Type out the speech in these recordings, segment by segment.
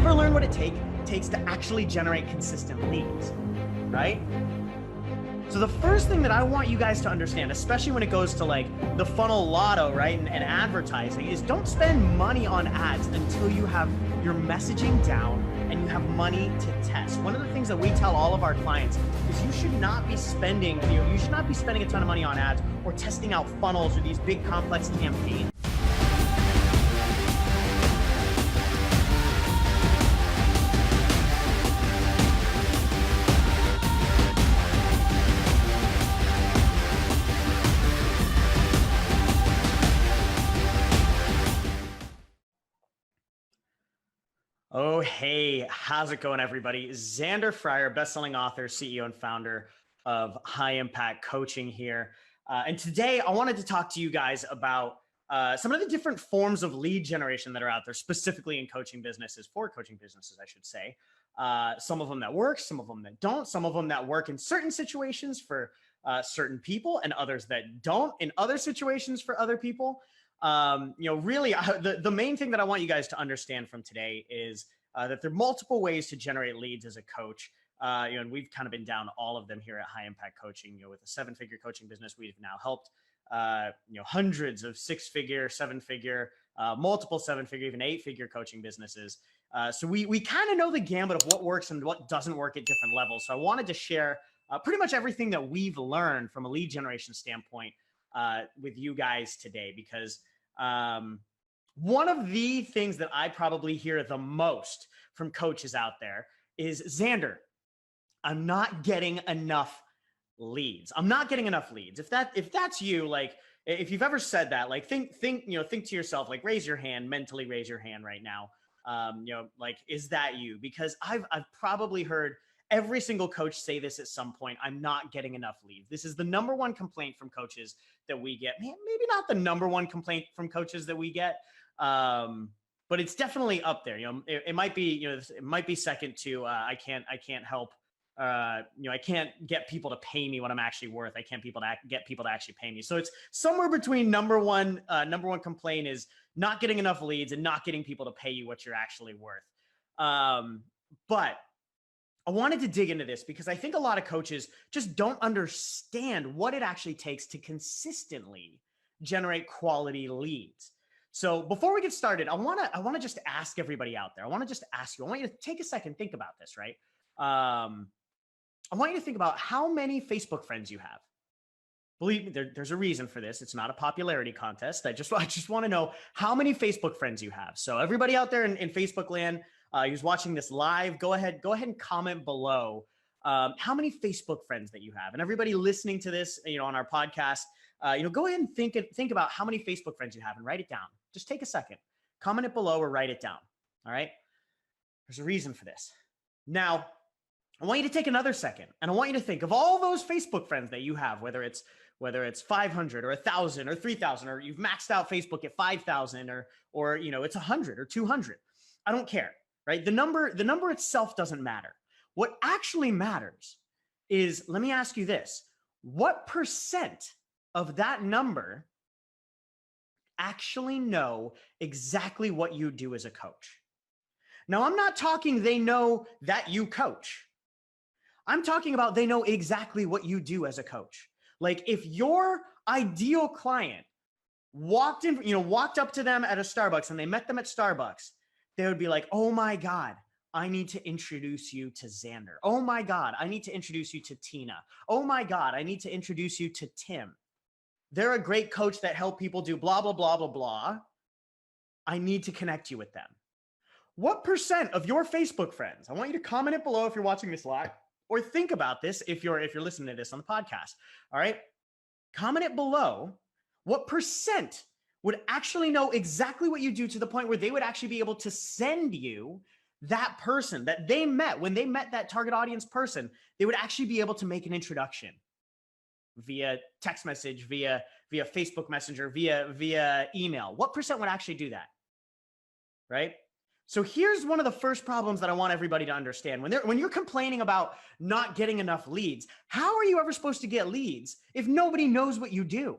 never learn what it takes to actually generate consistent leads, right? So the first thing that I want you guys to understand, especially when it goes to like the funnel lotto, right, and advertising, is don't spend money on ads until you have your messaging down and you have money to test. One of the things that we tell all of our clients is you should not be spending, you should not be spending a ton of money on ads or testing out funnels or these big complex campaigns. Oh, hey, how's it going, everybody? Zander Fryer, best-selling author, CEO, and founder of High Impact Coaching here. And today I wanted to talk to you guys about some of the different forms of lead generation that are out there, specifically in coaching businesses, for coaching businesses, I should say. Some of them that work, some of them that don't, some of them that work in certain situations for certain people and others that don't in other situations for other people. Really, the main thing that I want you guys to understand from today is that there are multiple ways to generate leads as a coach. And we've kind of been down all of them here at High Impact Coaching. With a 7-figure coaching business, we've now helped hundreds of 6-figure, 7-figure, multiple 7-figure, even 8-figure coaching businesses. So we kind of know the gambit of what works and what doesn't work at different levels. So I wanted to share pretty much everything that we've learned from a lead generation standpoint with you guys today, because one of the things that I probably hear the most from coaches out there is, Zander, I'm not getting enough leads. I'm not getting enough leads. If that's you, like, if you've ever said that, like, think to yourself, like, raise your hand, mentally raise your hand right now. Like, is that you? Because I've probably heard every single coach say this at some point. I'm not getting enough leads. This is the number one complaint from coaches that we get. Maybe not the number one complaint from coaches that we get, but it's definitely up there. It might be, it might be second to I can't help. I can't get people to pay me what I'm actually worth. I can't get people to actually pay me. So it's somewhere between number one complaint is not getting enough leads and not getting people to pay you what you're actually worth. But I wanted to dig into this because I think a lot of coaches just don't understand what it actually takes to consistently generate quality leads. So before we get started, I want to just ask everybody out there. I want to just ask you. I want you to take a second, think about this, right? I want you to think about how many Facebook friends you have. Believe me, there's a reason for this. It's not a popularity contest. I just want to know how many Facebook friends you have. So everybody out there in Facebook land, who's watching this live, go ahead and comment below how many Facebook friends that you have. And everybody listening to this, on our podcast, go ahead and think about how many Facebook friends you have and write it down. Just take a second, comment it below or write it down. All right. There's a reason for this. Now, I want you to take another second and I want you to think of all those Facebook friends that you have, whether it's 500 or 1,000 or 3,000, or you've maxed out Facebook at 5,000 or it's 100 or 200. I don't care, right? The number itself doesn't matter. What actually matters is, let me ask you this: what percent of that number actually know exactly what you do as a coach? Now, I'm not talking they know that you coach. I'm talking about they know exactly what you do as a coach. Like, if your ideal client walked up to them at a Starbucks and they met them at Starbucks, they would be like, oh my God, I need to introduce you to Zander. Oh my God, I need to introduce you to Tina. Oh my God, I need to introduce you to Tim. They're a great coach that help people do blah, blah, blah, blah, blah. I need to connect you with them. What percent of your Facebook friends, I want you to comment it below if you're watching this live, or think about this if you're listening to this on the podcast. All right. Comment it below. What percent would actually know exactly what you do to the point where they would actually be able to send you that person that they met when they met that target audience person? They would actually be able to make an introduction via text message, via Facebook Messenger, via email. What percent would actually do that? Right? So here's one of the first problems that I want everybody to understand. When you're complaining about not getting enough leads, how are you ever supposed to get leads if nobody knows what you do?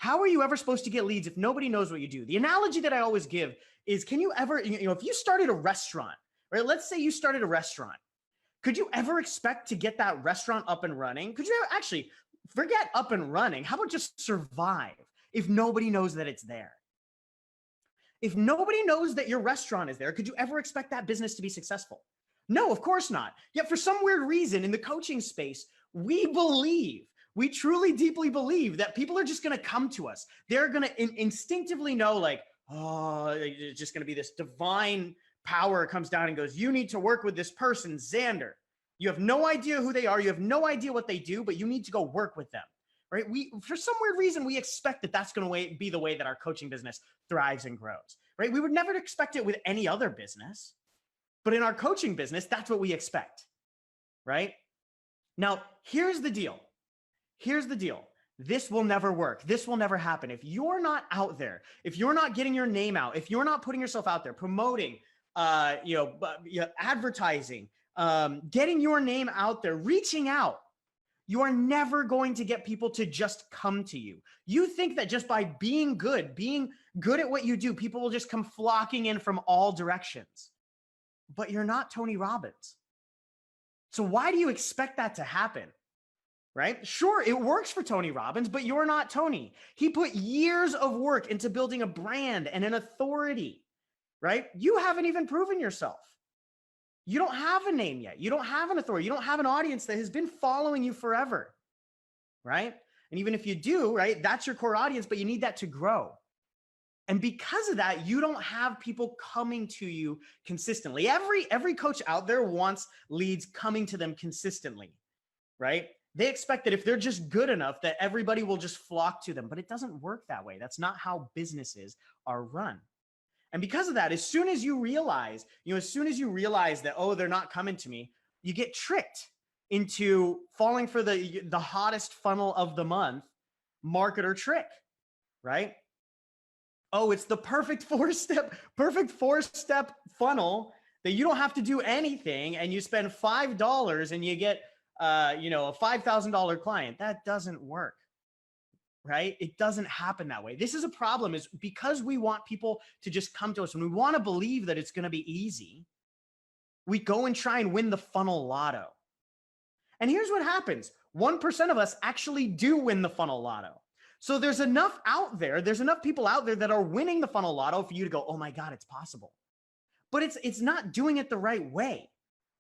How are you ever supposed to get leads if nobody knows what you do? The analogy that I always give is, can you ever, if you started a restaurant, right? Let's say you started a restaurant. Could you ever expect to get that restaurant up and running? Could you ever, actually forget up and running? How about just survive if nobody knows that it's there? If nobody knows that your restaurant is there, could you ever expect that business to be successful? No, of course not. Yet for some weird reason in the coaching space, we truly deeply believe that people are just going to come to us. They're going to instinctively know, like, oh, it's just going to be this divine power comes down and goes, you need to work with this person, Zander. You have no idea who they are. You have no idea what they do, but you need to go work with them, right? For some weird reason, we expect that that's going to be the way that our coaching business thrives and grows, right? We would never expect it with any other business, but in our coaching business, that's what we expect, right? Now, here's the deal. This will never work. This will never happen. If you're not out there, if you're not getting your name out, if you're not putting yourself out there, promoting, advertising, getting your name out there, reaching out, you are never going to get people to just come to you. You think that just by being good at what you do, people will just come flocking in from all directions. But you're not Tony Robbins. So why do you expect that to happen? Right? Sure, it works for Tony Robbins, but you're not Tony. He put years of work into building a brand and an authority, right? You haven't even proven yourself. You don't have a name yet. You don't have an authority. You don't have an audience that has been following you forever, right? And even if you do, right, that's your core audience, but you need that to grow. And because of that, you don't have people coming to you consistently. Every coach out there wants leads coming to them consistently, right? They expect that if they're just good enough that everybody will just flock to them, but it doesn't work that way. That's not how businesses are run. And because of that, as soon as you realize that, oh, they're not coming to me, you get tricked into falling for the hottest funnel of the month marketer trick, right? Oh, it's the perfect four-step funnel that you don't have to do anything, and you spend $5 and you get a $5,000 client. That doesn't work, right? It doesn't happen that way. This is a problem, is because we want people to just come to us and we want to believe that it's going to be easy. We go and try and win the funnel lotto. And here's what happens. 1% of us actually do win the funnel lotto. So there's enough people out there that are winning the funnel lotto for you to go, oh my God, it's possible. But it's not doing it the right way.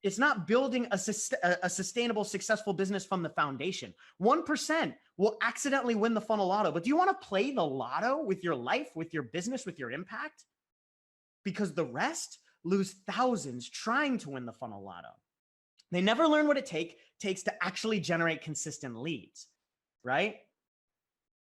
It's not building a sustainable, successful business from the foundation. 1% will accidentally win the funnel lotto. But do you want to play the lotto with your life, with your business, with your impact? Because the rest lose thousands trying to win the funnel lotto. They never learn what it takes to actually generate consistent leads, right?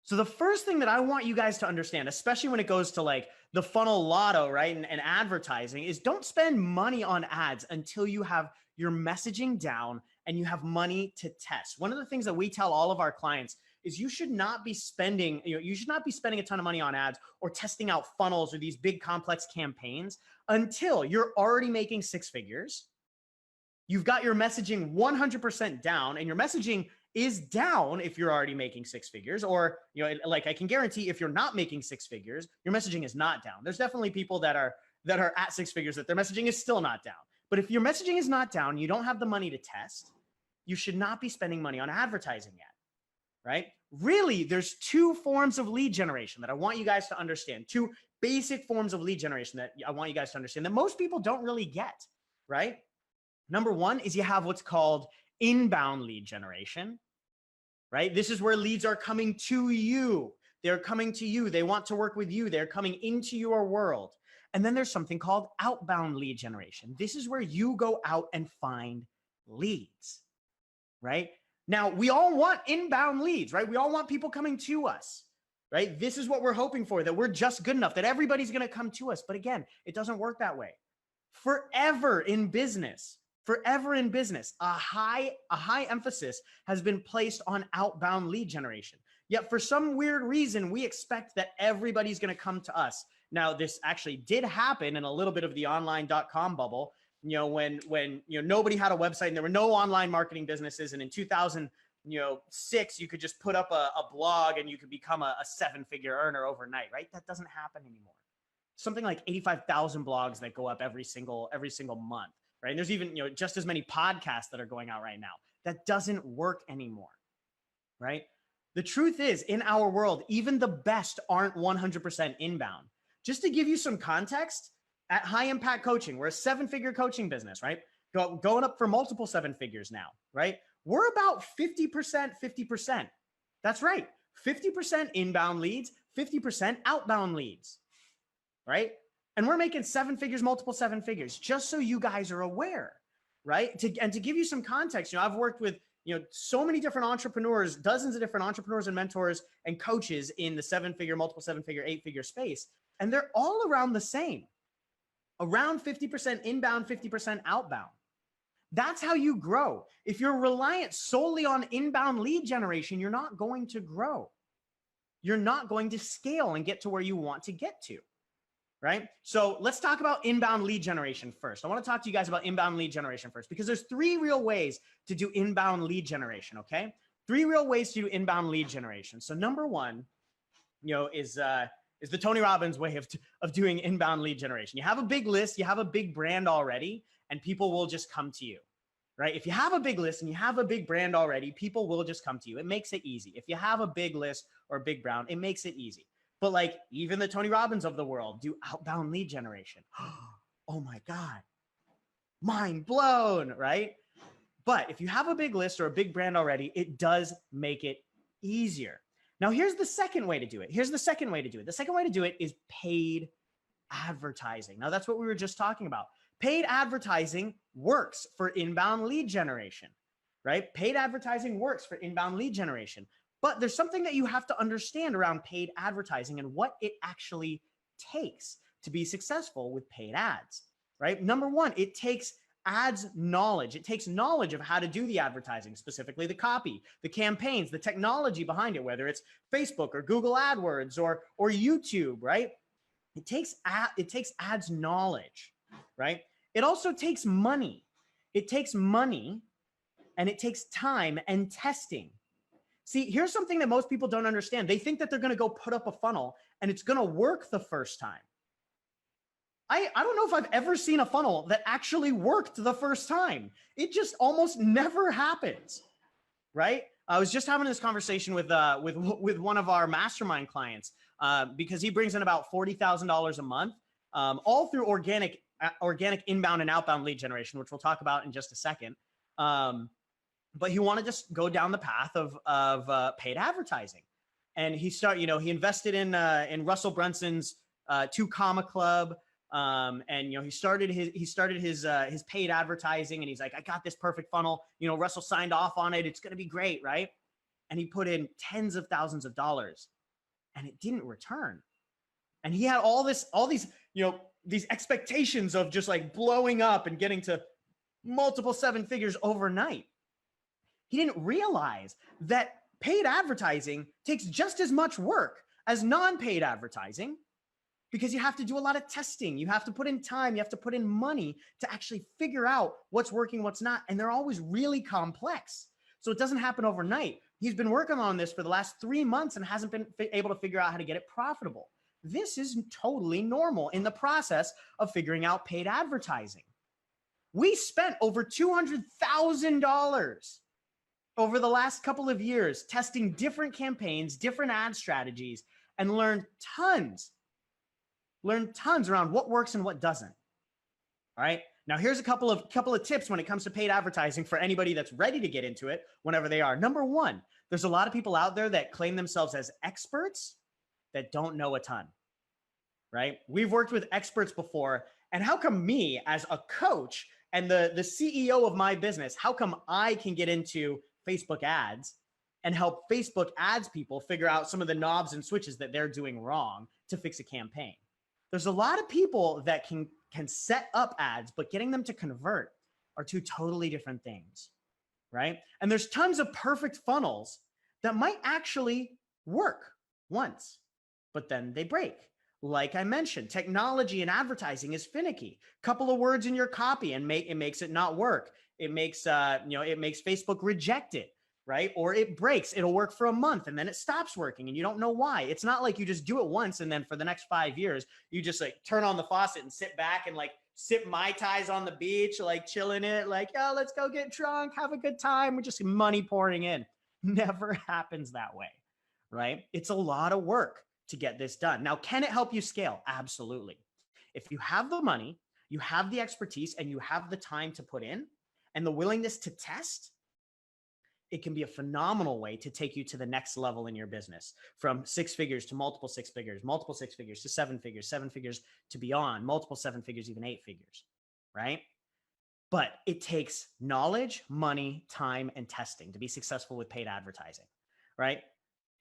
So the first thing that I want you guys to understand, especially when it goes to like the funnel lotto, right, and advertising, is don't spend money on ads until you have your messaging down and you have money to test. One of the things that we tell all of our clients is you should not be spending a ton of money on ads or testing out funnels or these big complex campaigns until you're already making six figures. You've got your messaging 100% down, and your messaging is down if you're already making six figures, or, like I can guarantee if you're not making six figures, your messaging is not down. There's definitely people that are at six figures that their messaging is still not down. But if your messaging is not down, you don't have the money to test, you should not be spending money on advertising yet, right? Really, there's two forms of lead generation that I want you guys to understand, two basic forms of lead generation that I want you guys to understand that most people don't really get, right? Number one is you have what's called inbound lead generation, right? This is where leads are coming to you. They're coming to you. They want to work with you. They're coming into your world. And then there's something called outbound lead generation. This is where you go out and find leads, right? Now, we all want inbound leads, right? We all want people coming to us, right? This is what we're hoping for, that we're just good enough, that everybody's going to come to us. But again, it doesn't work that way. Forever in business, a high emphasis has been placed on outbound lead generation. Yet for some weird reason, we expect that everybody's going to come to us. Now, this actually did happen in a little bit of the online.com bubble, when nobody had a website and there were no online marketing businesses. And in 6, you could just put up a blog and you could become a 7-figure earner overnight, right? That doesn't happen anymore. Something like 85,000 blogs that go up every single month, right? And there's even, just as many podcasts that are going out right now. That doesn't work anymore, right? The truth is, in our world, even the best aren't 100% inbound. Just to give you some context, at High Impact Coaching, we're a 7-figure coaching business, right? Going up for multiple 7 figures now, right? We're about 50%, 50%. That's right. 50% inbound leads, 50% outbound leads, right? And we're making 7 figures, multiple 7 figures, just so you guys are aware, right? To give you some context, I've worked with, so many different entrepreneurs, dozens of different entrepreneurs and mentors and coaches in the 7-figure, multiple 7-figure, 8-figure space. And they're all around the same, around 50% inbound, 50% outbound. That's how you grow. If you're reliant solely on inbound lead generation, you're not going to grow. You're not going to scale and get to where you want to get to, right? So let's talk about inbound lead generation first. I want to talk to you guys about inbound lead generation first, because there's 3 real ways to do inbound lead generation, okay? 3 real ways to do inbound lead generation. So number 1, is the Tony Robbins way of doing inbound lead generation. You have a big list, you have a big brand already, and people will just come to you, right? If you have a big list and you have a big brand already, people will just come to you. It makes it easy. If you have a big list or a big brand, it makes it easy. But like even the Tony Robbins of the world do outbound lead generation. Oh my God, mind blown, right? But if you have a big list or a big brand already, it does make it easier. Now, here's the second way to do it. The second way to do it is paid advertising. Now, that's what we were just talking about. Paid advertising works for inbound lead generation, right? Paid advertising works for inbound lead generation. But there's something that you have to understand around paid advertising and what it actually takes to be successful with paid ads, right? Number 1, it takes ads knowledge. It takes knowledge of how to do the advertising, specifically the copy, the campaigns, the technology behind it, whether it's Facebook or Google AdWords or YouTube, right? It takes ads knowledge, right? It also takes money. It takes money and it takes time and testing. See, here's something that most people don't understand. They think that they're going to go put up a funnel and it's going to work the first time. I don't know if I've ever seen a funnel that actually worked the first time. It just almost never happens, right? I was just having this conversation with one of our mastermind clients because he brings in about $40,000 a month, all through organic inbound and outbound lead generation, which we'll talk about in just a second. But he wanted to just go down the path of paid advertising, and he invested in Russell Brunson's 2 Comma Club. And he started his paid advertising, and he's like, I got this perfect funnel. Russell signed off on it. It's going to be great. Right. And he put in tens of thousands of dollars and it didn't return. And he had all these expectations of just like blowing up and getting to multiple 7 figures overnight. He didn't realize that paid advertising takes just as much work as non-paid advertising, because you have to do a lot of testing. You have to put in time. You have to put in money to actually figure out what's working, what's not. And they're always really complex. So it doesn't happen overnight. He's been working on this for the last 3 months and hasn't been able to figure out how to get it profitable. This is totally normal in the process of figuring out paid advertising. We spent over $200,000 over the last couple of years testing different campaigns, different ad strategies, and learned tons around what works and what doesn't. All right. Now here's a couple of tips when it comes to paid advertising for anybody that's ready to get into it whenever they are. Number 1, there's a lot of people out there that claim themselves as experts that don't know a ton, right? We've worked with experts before. And how come me as a coach and the CEO of my business, how come I can get into Facebook ads and help Facebook ads people figure out some of the knobs and switches that they're doing wrong to fix a campaign? There's a lot of people that can set up ads, but getting them to convert are 2 totally different things, right? And there's tons of perfect funnels that might actually work once, but then they break. Like I mentioned, technology and advertising is finicky. Couple of words in your copy and it makes it not work. It makes Facebook reject it right? Or it breaks. It'll work for a month and then it stops working and you don't know why. It's not like you just do it once and then for the next 5 years, you just like turn on the faucet and sit back and like sip Mai Tais on the beach, like chilling it, like, oh, let's go get drunk, have a good time. We're just money pouring in. Never happens that way, right? It's a lot of work to get this done. Now, can it help you scale? Absolutely. If you have the money, you have the expertise, and you have the time to put in and the willingness to test, it can be a phenomenal way to take you to the next level in your business, from 6 figures to multiple 6 figures, multiple 6 figures to 7 figures to beyond, multiple 7 figures, even 8 figures, right? But it takes knowledge, money, time, and testing to be successful with paid advertising, right?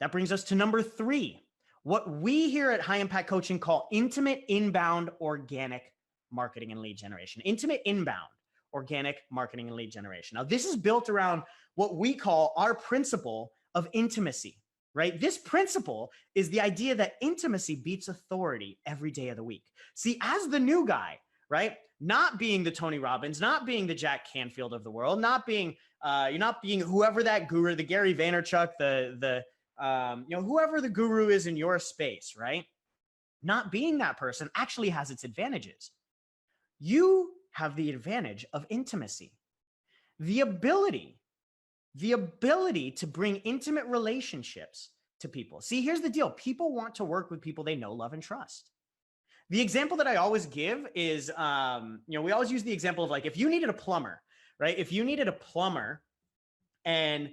That brings us to number 3, what we here at High Impact Coaching call intimate inbound organic marketing and lead generation. Intimate inbound organic marketing and lead generation. Now, this is built around what we call our principle of intimacy, right? This principle is the idea that intimacy beats authority every day of the week. See, as the new guy, right? Not being the Tony Robbins, not being the Jack Canfield of the world, not being you're not being whoever that guru, the Gary Vaynerchuk, whoever the guru is in your space, right? Not being that person actually has its advantages. You have the advantage of intimacy, the ability to bring intimate relationships to people. See, here's the deal. People want to work with people they know, love, and trust. The example that I always give is, we always use the example of like, if you needed a plumber, right? If you needed a plumber and,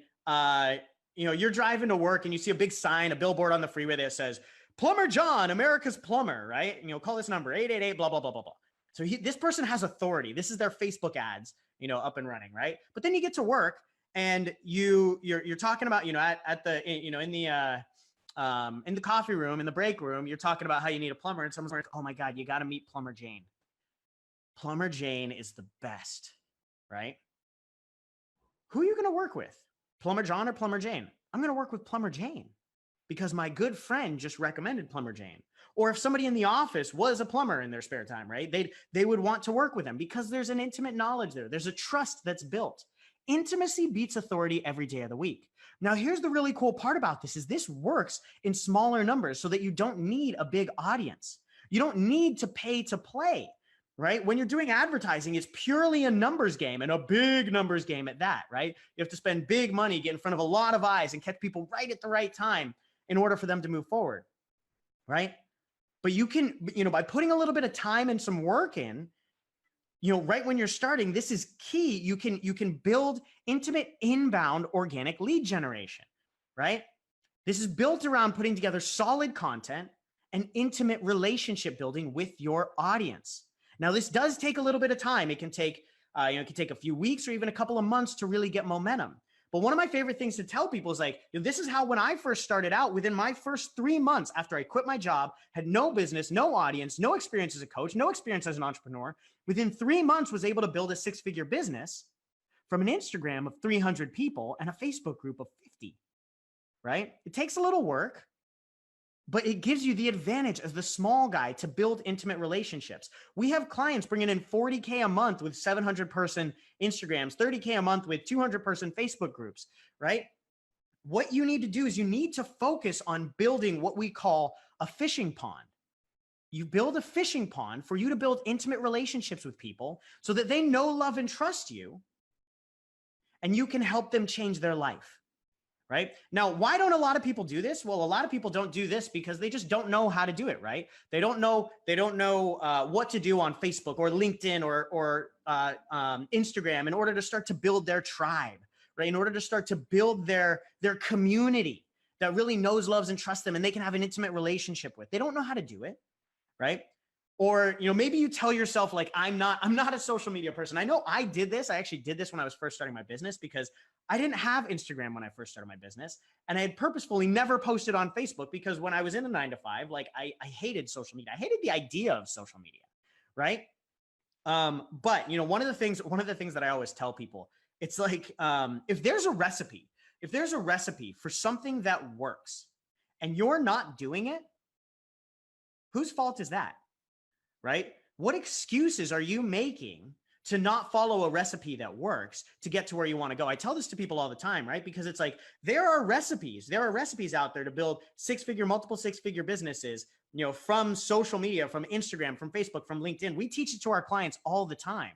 you're driving to work and you see a big sign, a billboard on the freeway that says, Plumber John, America's plumber, right? Call this number, 888, blah, blah, blah, blah, blah. So this person has authority. This is their Facebook ads, up and running, right? But then you get to work and you're talking about, at the, in the coffee room, in the break room, you're talking about how you need a plumber and someone's like, oh my God, you got to meet Plumber Jane. Plumber Jane is the best, right? Who are you going to work with? Plumber John or Plumber Jane? I'm going to work with Plumber Jane because my good friend just recommended Plumber Jane. Or if somebody in the office was a plumber in their spare time, right? They would want to work with them because there's an intimate knowledge there. There's a trust that's built. Intimacy beats authority every day of the week. Now, here's the really cool part about this is this works in smaller numbers so that you don't need a big audience. You don't need to pay to play, right? When you're doing advertising, it's purely a numbers game and a big numbers game at that, right? You have to spend big money, get in front of a lot of eyes and catch people right at the right time in order for them to move forward, right? But you can, by putting a little bit of time and some work in, right when you're starting, this is key. You can build intimate inbound organic lead generation, right? This is built around putting together solid content and intimate relationship building with your audience. Now, this does take a little bit of time. It can take, a few weeks or even a couple of months to really get momentum. But one of my favorite things to tell people is like, this is how when I first started out, within my first 3 months after I quit my job, had no business, no audience, no experience as a coach, no experience as an entrepreneur, within 3 months was able to build a 6-figure business from an Instagram of 300 people and a Facebook group of 50, right? It takes a little work, but it gives you the advantage as the small guy to build intimate relationships. We have clients bringing in $40K a month with 700-person Instagrams, $30K a month with 200-person Facebook groups, right? What you need to do is you need to focus on building what we call a fishing pond. You build a fishing pond for you to build intimate relationships with people so that they know, love, and trust you, and you can help them change their life. Right? Now, why don't a lot of people do this? Well, a lot of people don't do this because they just don't know how to do it, right? They don't know what to do on Facebook or LinkedIn or Instagram in order to start to build their tribe, right? In order to start to build their community that really knows, loves, and trusts them and they can have an intimate relationship with. They don't know how to do it, right? Or, maybe you tell yourself like, I'm not a social media person. I know I did this. I actually did this when I was first starting my business because I didn't have Instagram when I first started my business. And I had purposefully never posted on Facebook because when I was in a 9-to-5, like I hated social media. I hated the idea of social media. Right. But one of the things that I always tell people, it's like, if there's a recipe for something that works and you're not doing it, whose fault is that? Right? What excuses are you making to not follow a recipe that works to get to where you want to go. I tell this to people all the time, right? Because it's like, there are recipes out there to build multiple six-figure businesses, from social media, from Instagram, from Facebook, from LinkedIn. We teach it to our clients all the time,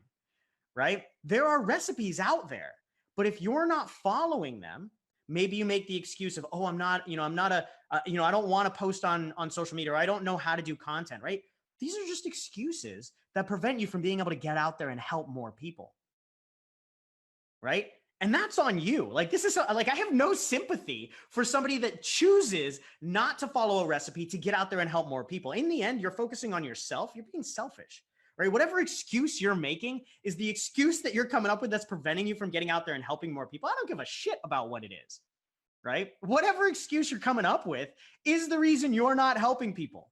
right? There are recipes out there, but if you're not following them, maybe you make the excuse of, oh, I don't want to post on social media, or I don't know how to do content, right? These are just excuses that prevent you from being able to get out there and help more people, right? And that's on you. Like, I have no sympathy for somebody that chooses not to follow a recipe to get out there and help more people. In the end, you're focusing on yourself. You're being selfish, right? Whatever excuse you're making is the excuse that you're coming up with that's preventing you from getting out there and helping more people. I don't give a shit about what it is, right? Whatever excuse you're coming up with is the reason you're not helping people.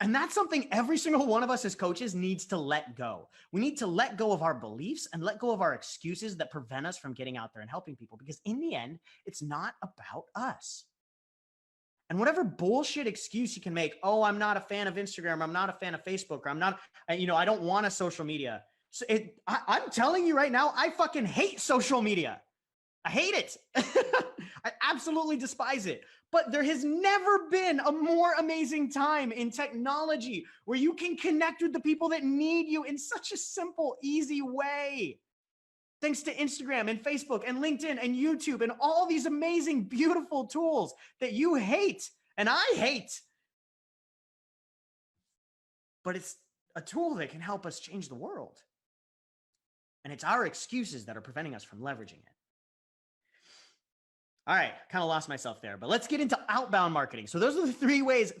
And that's something every single one of us as coaches needs to let go. We need to let go of our beliefs and let go of our excuses that prevent us from getting out there and helping people, because in the end, it's not about us. And whatever bullshit excuse you can make, oh, I'm not a fan of Instagram, I'm not a fan of Facebook, or I don't want a social media. So I'm telling you right now, I fucking hate social media. I hate it. I absolutely despise it. But there has never been a more amazing time in technology where you can connect with the people that need you in such a simple, easy way. Thanks to Instagram and Facebook and LinkedIn and YouTube and all these amazing, beautiful tools that you hate and I hate. But it's a tool that can help us change the world. And it's our excuses that are preventing us from leveraging it. All right, kind of lost myself there, but let's get into outbound marketing. So those are the three ways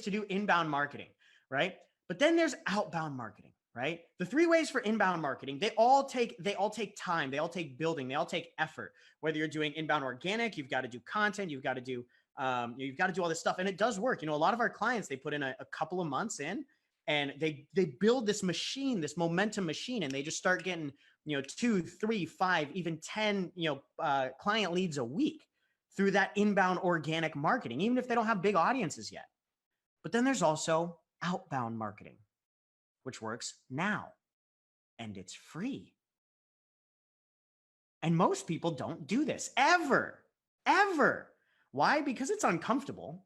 to do inbound marketing, right? But then there's outbound marketing, right? The three ways for inbound marketing, they all take time, they all take building, they all take effort. Whether you're doing inbound organic, you've got to do content, you've got to do all this stuff, and it does work. A lot of our clients, they put in a couple of months in, and they build this machine, this momentum machine, and they just start getting 2, 3, 5, even 10 client leads a week through that inbound organic marketing, even if they don't have big audiences yet. But then there's also outbound marketing, which works now, and it's free. And most people don't do this ever. Why? Because it's uncomfortable,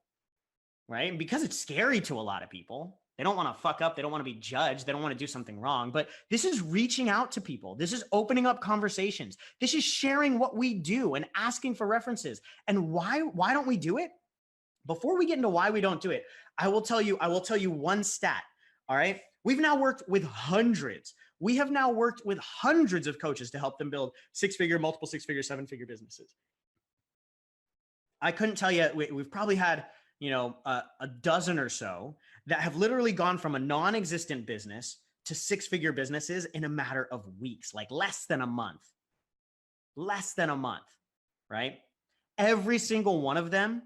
right? And because it's scary to a lot of people. They don't want to fuck up. They don't want to be judged. They don't want to do something wrong. But this is reaching out to people. This is opening up conversations. This is sharing what we do and asking for references. And why don't we do it? Before we get into why we don't do it, I will tell you one stat. All right. We have now worked with hundreds of coaches to help them build six-figure, multiple six-figure, seven-figure businesses. I couldn't tell you, we've probably had a dozen or so that have literally gone from a non-existent business to six-figure businesses in a matter of weeks, like less than a month, right? Every single one of them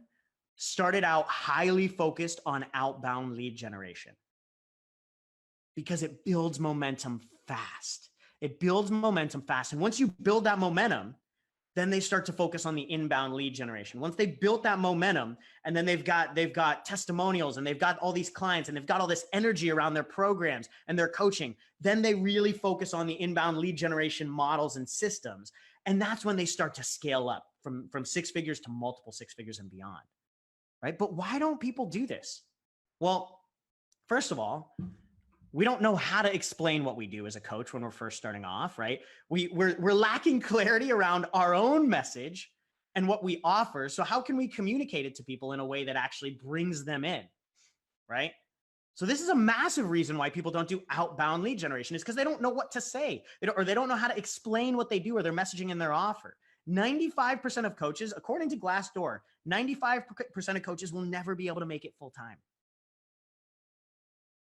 started out highly focused on outbound lead generation because it builds momentum fast. And once you build that momentum, then they start to focus on the inbound lead generation. Once they built that momentum, and then they've got testimonials, and they've got all these clients, and they've got all this energy around their programs and their coaching, then they really focus on the inbound lead generation models and systems. And that's when they start to scale up from six figures to multiple six figures and beyond, right? But why don't people do this? Well, first of all, we don't know how to explain what we do as a coach when we're first starting off, right? We're lacking clarity around our own message and what we offer. So how can we communicate it to people in a way that actually brings them in, right? So this is a massive reason why people don't do outbound lead generation, is because they don't know what to say, or they don't know how to explain what they do or their messaging and their offer. 95% of coaches, according to Glassdoor, 95% of coaches will never be able to make it full time.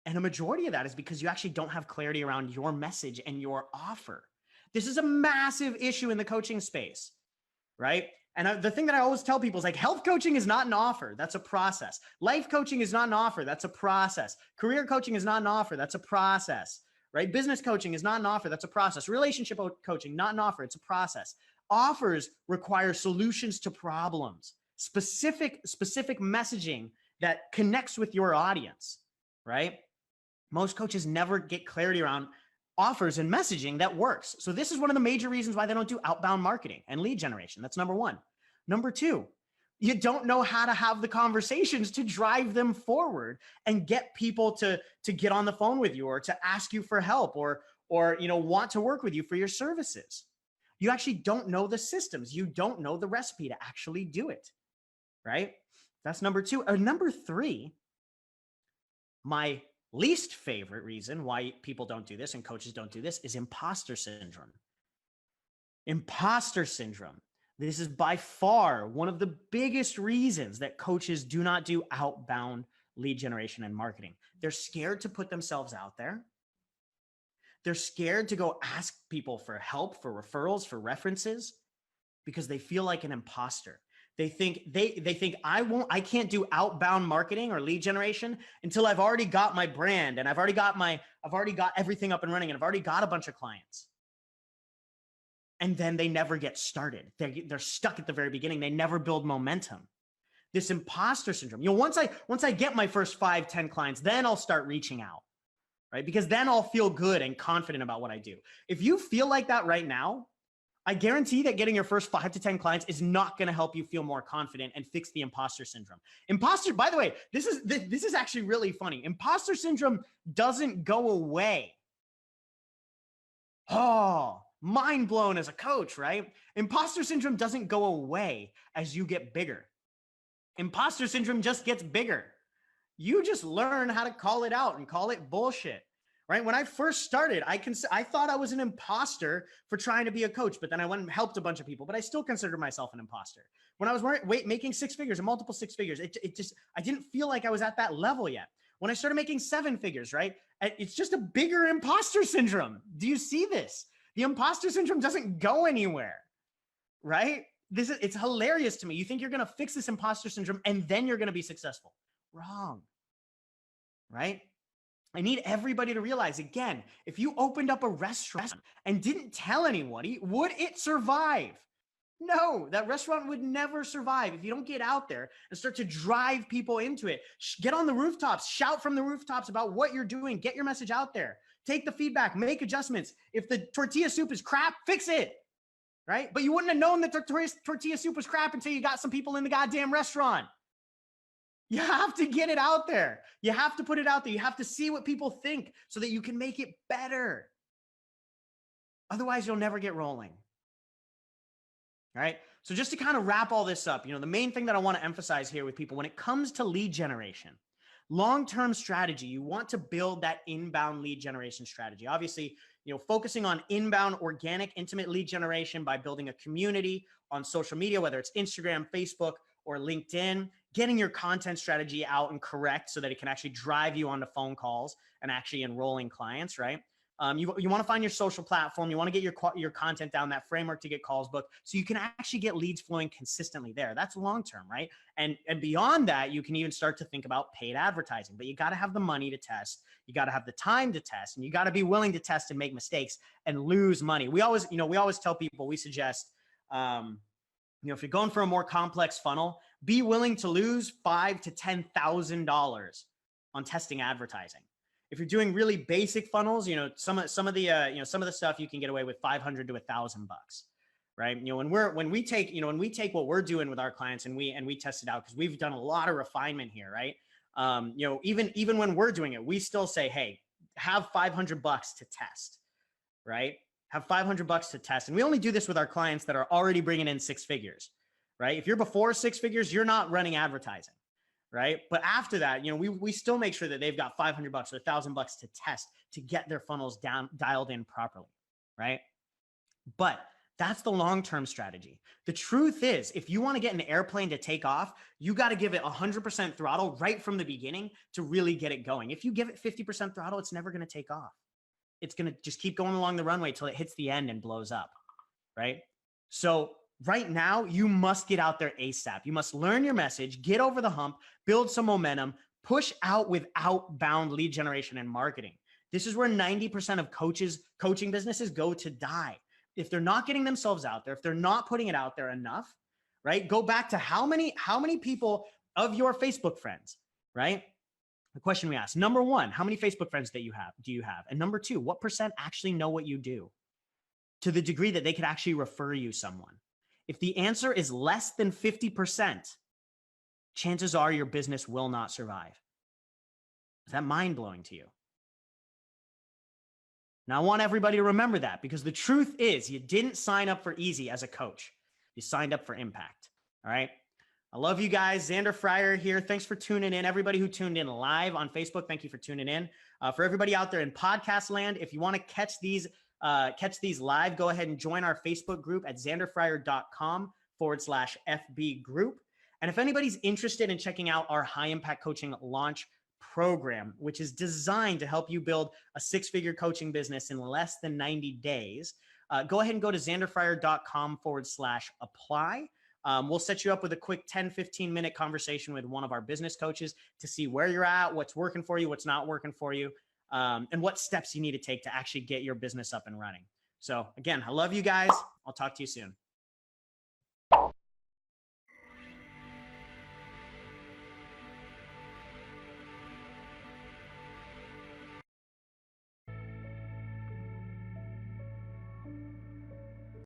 And a majority of that is because you actually don't have clarity around your message and your offer. This is a massive issue in the coaching space, right? And the thing that I always tell people is, like, health coaching is not an offer. That's a process. Life coaching is not an offer. That's a process. Career coaching is not an offer. That's a process, right? Business coaching is not an offer. That's a process. Relationship coaching, not an offer. It's a process. Offers require solutions to problems, specific messaging that connects with your audience, right? Most coaches never get clarity around offers and messaging that works. So this is one of the major reasons why they don't do outbound marketing and lead generation. That's number one. Number two, you don't know how to have the conversations to drive them forward and get people to get on the phone with you or to ask you for help or want to work with you for your services. You actually don't know the systems. You don't know the recipe to actually do it, right? That's number two. Number three, my least favorite reason why people don't do this and coaches don't do this is imposter syndrome. Imposter syndrome. This is by far one of the biggest reasons that coaches do not do outbound lead generation and marketing. They're scared to put themselves out there. They're scared to go ask people for help, for referrals, for references, because they feel like an imposter. They think I can't do outbound marketing or lead generation until I've already got my brand and I've already got everything up and running and I've already got a bunch of clients. And then they never get started. They're stuck at the very beginning. They never build momentum. This imposter syndrome. Once I get my first 5-10 clients, then I'll start reaching out, right? Because then I'll feel good and confident about what I do. If you feel like that right now, I guarantee that getting your first 5 to 10 clients is not going to help you feel more confident and fix the imposter syndrome. By the way, this is actually really funny. Imposter syndrome doesn't go away. Oh, mind blown as a coach, right? Imposter syndrome doesn't go away as you get bigger. Imposter syndrome just gets bigger. You just learn how to call it out and call it bullshit, right? When I first started, I thought I was an imposter for trying to be a coach, but then I went and helped a bunch of people, but I still considered myself an imposter. When I was making 6 figures and multiple 6 figures, I didn't feel like I was at that level yet. When I started making 7 figures, right? It's just a bigger imposter syndrome. Do you see this? The imposter syndrome doesn't go anywhere, right? It's hilarious to me. You think you're going to fix this imposter syndrome and then you're going to be successful. Wrong, right? I need everybody to realize, again, if you opened up a restaurant and didn't tell anybody, would it survive? No, that restaurant would never survive if you don't get out there and start to drive people into it. Get on the rooftops, shout from the rooftops about what you're doing, get your message out there, take the feedback, make adjustments. If the tortilla soup is crap, fix it, right? But you wouldn't have known that the tortilla soup was crap until you got some people in the goddamn restaurant. You have to get it out there. You have to put it out there. You have to see what people think so that you can make it better. Otherwise, you'll never get rolling. All right. So just to kind of wrap all this up, the main thing that I want to emphasize here with people when it comes to lead generation, long-term strategy, you want to build that inbound lead generation strategy. Obviously, focusing on inbound, organic, intimate lead generation by building a community on social media, whether it's Instagram, Facebook, or LinkedIn, getting your content strategy out and correct so that it can actually drive you onto phone calls and actually enrolling clients, right? You want to find your social platform. You want to get your content down, that framework to get calls booked so you can actually get leads flowing consistently there. That's long-term, right? And beyond that, you can even start to think about paid advertising, but you got to have the money to test. You got to have the time to test, and you got to be willing to test and make mistakes and lose money. We always tell people, we suggest, if you're going for a more complex funnel, be willing to lose $5,000 to $10,000 on testing advertising. If you're doing really basic funnels, some of the stuff you can get away with $500 to $1,000, right? When we take what we're doing with our clients and we test it out, because we've done a lot of refinement here, right? Even when we're doing it, we still say, hey, have $500 to test, right? Have $500 to test. And we only do this with our clients that are already bringing in 6 figures, right? If you're before 6 figures, you're not running advertising, right? But after that, we still make sure that they've got $500 or $1,000 to test to get their funnels dialed in properly, right? But that's the long-term strategy. The truth is, if you want to get an airplane to take off, you got to give it 100% throttle right from the beginning to really get it going. If you give it 50% throttle, it's never going to take off. It's going to just keep going along the runway till it hits the end and blows up, right? So right now, you must get out there ASAP. You must learn your message, get over the hump, build some momentum, push out with outbound lead generation and marketing. This is where 90% of coaching businesses go to die. If they're not getting themselves out there, if they're not putting it out there enough, right? Go back to how many people of your Facebook friends, right? The question we asked, number one, how many Facebook friends do you have? And number two, what percent actually know what you do to the degree that they could actually refer you someone? If the answer is less than 50%, chances are your business will not survive. Is that mind-blowing to you? Now, I want everybody to remember that, because the truth is you didn't sign up for easy as a coach. You signed up for impact. All right. I love you guys. Zander Fryer here. Thanks for tuning in. Everybody who tuned in live on Facebook, thank you for tuning in. For everybody out there in podcast land, if you want to catch these live, go ahead and join our Facebook group at zanderfryer.com/FB group. And if anybody's interested in checking out our high impact coaching launch program, which is designed to help you build a six-figure coaching business in less than 90 days, go ahead and go to zanderfryer.com/apply. We'll set you up with a quick 10, 15-minute conversation with one of our business coaches to see where you're at, what's working for you, what's not working for you, and what steps you need to take to actually get your business up and running. So again, I love you guys. I'll talk to you soon.